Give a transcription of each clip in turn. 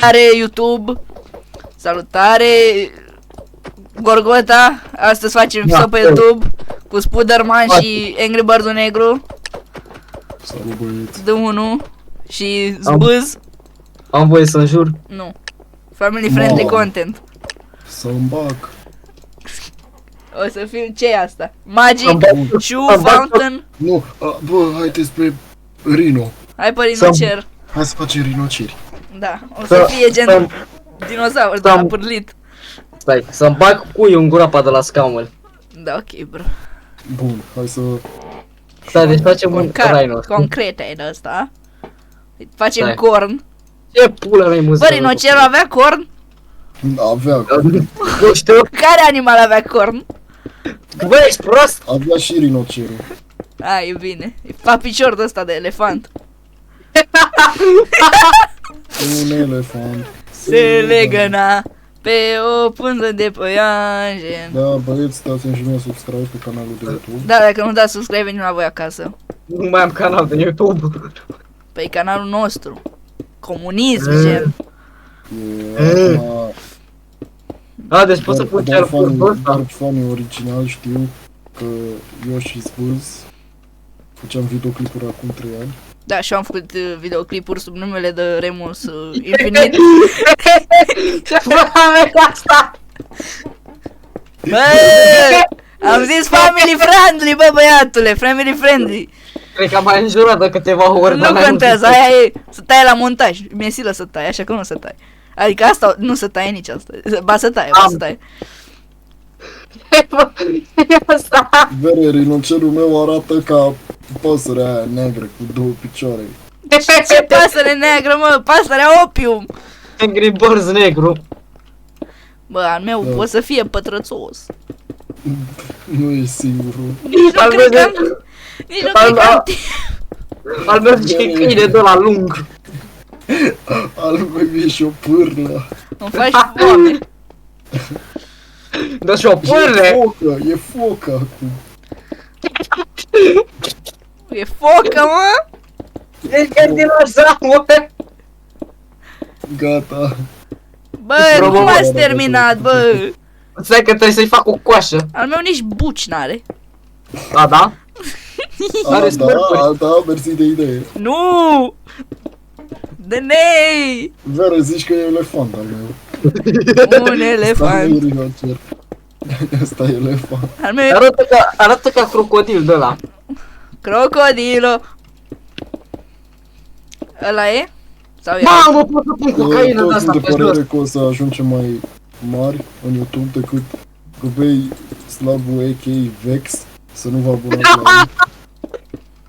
Salutare YouTube! Salutare Gorgota! Astăzi facem video pe YouTube cu Spiderman și Angry Birds-ul negru. Salut băieți! De 1 și Zbâz. Am voie să înjur? Nu. Family friendly content. Să-mi bag! O să fim ce asta? Magic, Shoe, Fountain. Nu, bă, haideți pe Rino. Hai pe rinocer. Hai să facem rinoceri. Da, o să fie gen dinozaur de la pârlit. Stai, să-mi bag cuiul în gura de la scaunul. Da, ok, bro. Bun, hai să... Stai, deci facem un rhino. Concret e de asta. Facem Stai. corn. Ce pula mea muzică? Bă, rinocerul avea corn? Avea, Nu știu. Care animal avea corn? Bă, ești prost? avea și rinocerul. A, e bine. E papicior de ăsta de elefant. Un elefant. Se legăna pe o pânză de păianjen. Da, băieți, dați-mi și mie subscribe pe canalul de YouTube. Da, dacă nu dați subscribe, venim la voi acasă. Nu mai am canal de YouTube. Pe canalul nostru. Comunism, gen. E acum... A, deci pot să pun chiar cursul ăsta. Dar fanii original știu că eu și Spurs făceam videoclipuri acum 3 ani. Da, și eu am făcut videoclipuri sub numele de Remus Infinite. Ce pula mea e asta? Bă, am zis family friendly, bă, băiatule, family friendly. Cred că am mai înjurat de câteva ori. Nu contează, aia e să tai la montaj. Mi-e silă să tai, așa că nu să tai. Adică asta nu să taie nici asta. Ba să taie, ba să taie. Ce asta? Vere, rinocerul meu arată ca păsărea aia neagră cu două picioare. Ce pasăre neagră, mă, pasărea opium. Angry Birds negru. Bă, al meu Da. o să fie pătrățos. Nu e singurul. Nici nu Al cred că meu am... Nici nu cred că am timp. Al meu zice că e câine de la lung. Al meu e și o pârlă. Îmi faci foame. Dă și o pârle. E focă acum. E focă, mă. Ești ca dinozaur. Gata. Bă, cum ați terminat, bă? Stai că trebuie să-i fac o coașă. Al meu nici buci n-are. A, da? A, Are da, smerpuri. da, mersi de idee. Nu! De nei! Vera, zici că e elefant al meu. Un Asta nu e elefant. rinocer. Asta e elefant. Al meu e Arată ca crocodil de ăla. crocodilo. Ăla e? Sau e? Mamă, pot să pun cocaină de Toți asta sunt de pe jos. părere că o să ajungem mai mari în YouTube decât Gubei Slavu a.k.a. Vex să nu vă abonați la el.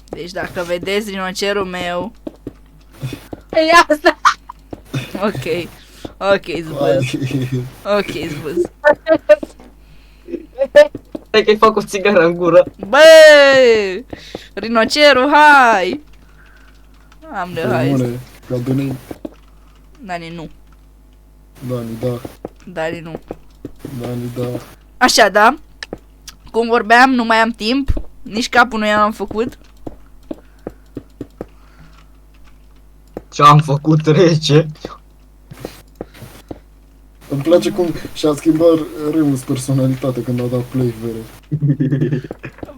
Deci dacă vedeți rinocerul meu. E asta. Ok. Ok, zbâz. Ok, zbâz. Stai că-i fac o țigară în gură. Bă! Rinocerul, hai! Am de hai. Rămâne, ca Dani, Dani, nu. Dani, da, Dani, nu. Dani, da. Așa, da? Cum vorbeam, nu mai am timp. Nici capul nu i-am făcut. Ce-am făcut rece. Îmi place cum și-a schimbat Remus personalitatea când a dat play, Vere.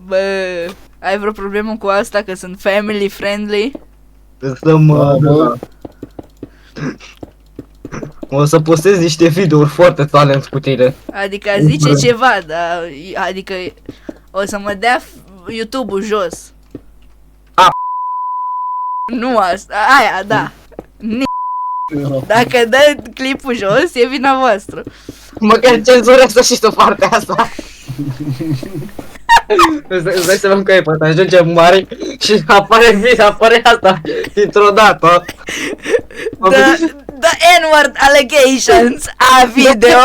Bă, ai vreo problemă cu asta că sunt family friendly? Stăm... Da, bă. O să postez niște videouri foarte talent cu tine. Adică zice ceva, dar adică o să mă dea YouTube-ul jos. A. Nu asta, aia, da. Era. Dacă dă clipul jos, e vina voastră. Măcar cenzurează și tu partea asta. Îți dai seama că e poate ajungem mari și apare asta dintr-o dată. The N-word allegations a video.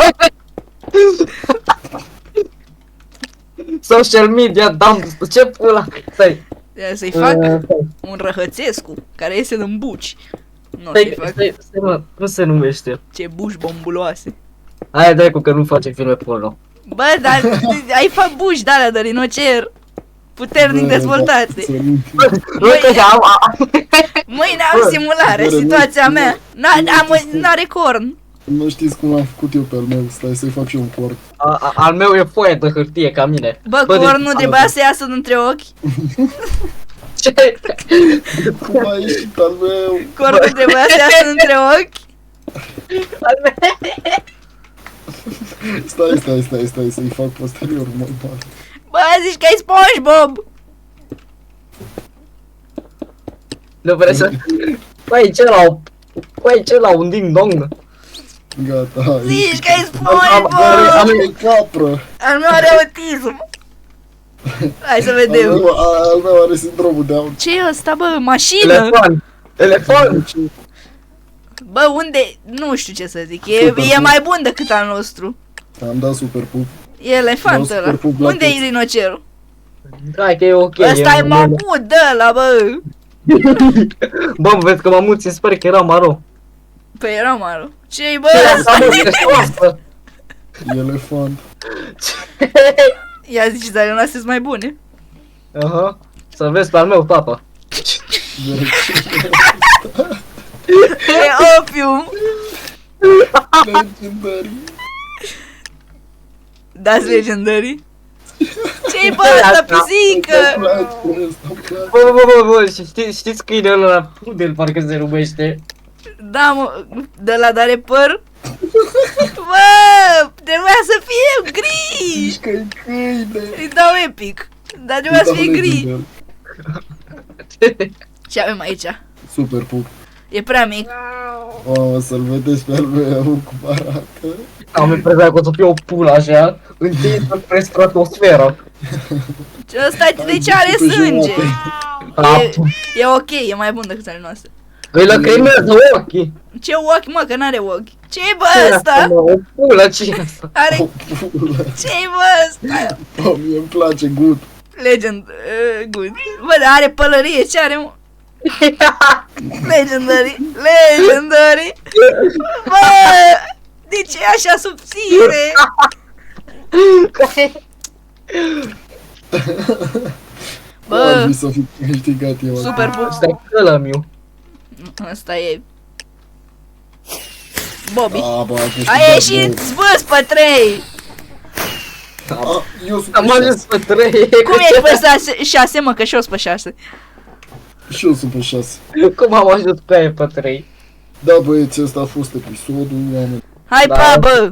Social media dump. Ce pula? Stai. Să-i fac un Răhățescu care iese din buci. Nu, Stai, să-i fac stai, mă, cum se numește? ce buci bombuloase. Aia dai cu că nu facem filme porno. Bă, dar ai făcut buci de-alea de rinocer. Puternic Bă, dezvoltate. da, Sorin. Uite, Mâine am simulare, Bă, situația nu- mea. N-are corn. Nu știți cum am făcut eu pe al meu, stai să-i fac și eu un corn. al meu e foaie de hârtie ca mine. Bă, de- cornul trebuia să iasă dintre ochi. Ce? Cum a ieșit al meu? Cornul trebuia să iasă dintre ochi. Al meu. Stai, să-i fac posterior mai mare. Bă, zici că ai SpongeBob. Nu vrei să... Păi, ce la un ding-dong? Gata, hai. Zici că ai Am- SpongeBob. E capră. Al meu are autism. Hai să vedem. Al meu are sindromul de Down. Ce e ăsta, bă? Mașină? Elefant! Bă, unde? Nu știu ce să zic. E mai bun decât al nostru. Am dat super pup. E elefant Vreau ăla. super pup la Unde toți. e rinocerul? Hai că e ok. Ăsta e mamut, dă-la, bă. Bă, vezi că mamuții sper că era maro. Păi era maro. Ce-i, bă? Elefant. Ia zici, dar eu sunt mai bune. Aha. Să vezi pe al meu, tata. E opium. Legendary. Dați legendării. Ce-i, bă, ăsta pisică? Îmi place, îmi place. Bă, știți câinele ăla, pudel parcă se numește? Da, mă, de la dare păr. Bă, trebuia să fie gri. Zici că-i câine. Îi dau epic. Dar trebuia să Dau fie gri. legendary. Ce avem aici? Super pup. E prea mic. Mamă, să-l vedeți pe al meu cum arată. Am impresia că o să fie o pulă așa, întinsă spre stratosferă. Ce ăsta de ce are Pe sânge? jumate. E ok, e mai bun decât ale noastre. Îi lăcrimează ochii. Ce ochi, mă, că n-are ochi. Ce-i, bă, ăsta? O pulă, ce e asta? Are... O pulă. Ce-i, bă, ăsta? Bă, mie îmi place good. Legend, good. Bă, dar are pălărie, ce are, mă? Legendary, legendary. Bă, de ce e așa subțire? Ar Bă, fi să fi câștigat eu. super pup. Asta e călămiu. Asta e Bobby. A, bă, A ieșit zbâs pe 3. Eu sunt Am pe ajuns 6. pe 3. Cum ești pe 6, mă, că și eu sunt pe 6. Și eu sunt pe 6. Cum am ajuns pe aia pe 3? Da, băieți, ăsta a fost episodul, oameni. Hai, Da. pa, bă.